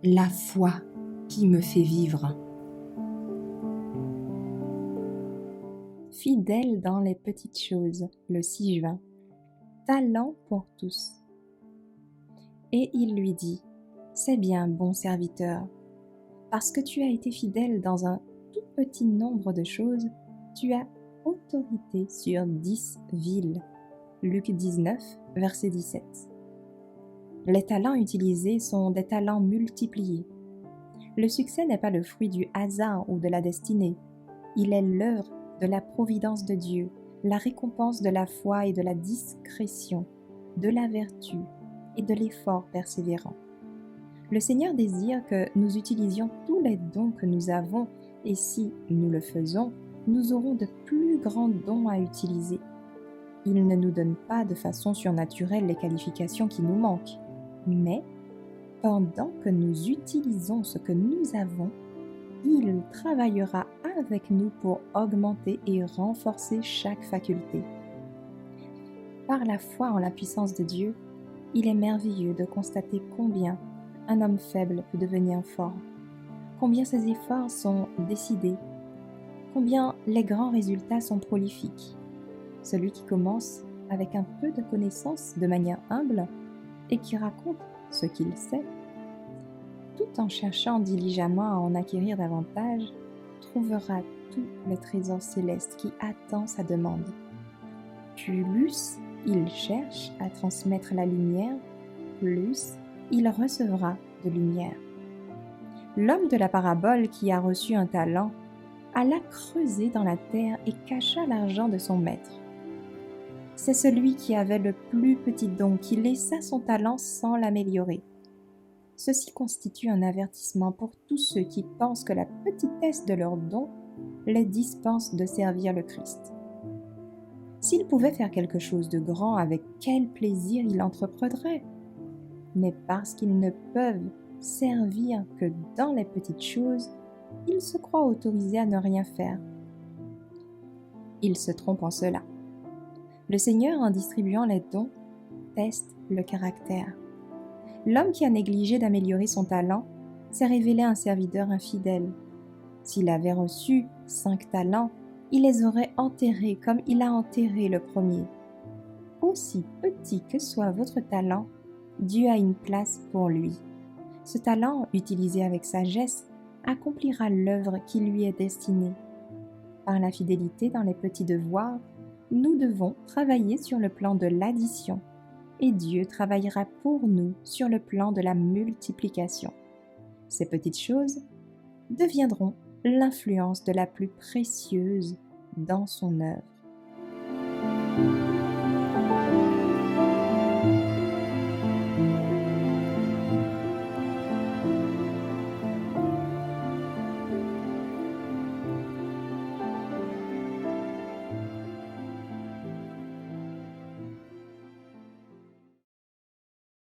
La foi qui me fait vivre. Fidèle dans les petites choses, le 6 juin. Talent pour tous. Et il lui dit, c'est bien, bon serviteur, parce que tu as été fidèle dans un tout petit nombre de choses, tu as autorité sur 10 villes. Luc 19, verset 17. Les talents utilisés sont des talents multipliés. Le succès n'est pas le fruit du hasard ou de la destinée. Il est l'œuvre de la providence de Dieu, la récompense de la foi et de la discrétion, de la vertu et de l'effort persévérant. Le Seigneur désire que nous utilisions tous les dons que nous avons et si nous le faisons, nous aurons de plus grands dons à utiliser. Il ne nous donne pas de façon surnaturelle les qualifications qui nous manquent, mais pendant que nous utilisons ce que nous avons, il travaillera avec nous pour augmenter et renforcer chaque faculté. Par la foi en la puissance de Dieu, il est merveilleux de constater combien un homme faible peut devenir fort, combien ses efforts sont décidés, combien les grands résultats sont prolifiques. Celui qui commence avec un peu de connaissances de manière humble et qui raconte ce qu'il sait, tout en cherchant diligemment à en acquérir davantage, trouvera tous les trésors célestes qui attendent sa demande. Plus il cherche à transmettre la lumière, plus il recevra de lumière. L'homme de la parabole qui a reçu un talent alla creuser dans la terre et cacha l'argent de son maître. C'est celui qui avait le plus petit don qui laissa son talent sans l'améliorer. Ceci constitue un avertissement pour tous ceux qui pensent que la petitesse de leur don les dispense de servir le Christ. S'ils pouvaient faire quelque chose de grand, avec quel plaisir ils l'entreprendraient. Mais parce qu'ils ne peuvent servir que dans les petites choses, ils se croient autorisés à ne rien faire. Ils se trompent en cela. Le Seigneur, en distribuant les dons, teste le caractère. L'homme qui a négligé d'améliorer son talent s'est révélé un serviteur infidèle. S'il avait reçu 5 talents, il les aurait enterrés comme il a enterré le premier. Aussi petit que soit votre talent, Dieu a une place pour lui. Ce talent, utilisé avec sagesse, accomplira l'œuvre qui lui est destinée. Par la fidélité dans les petits devoirs, nous devons travailler sur le plan de l'addition, et Dieu travaillera pour nous sur le plan de la multiplication. Ces petites choses deviendront l'influence de la plus précieuse dans son œuvre.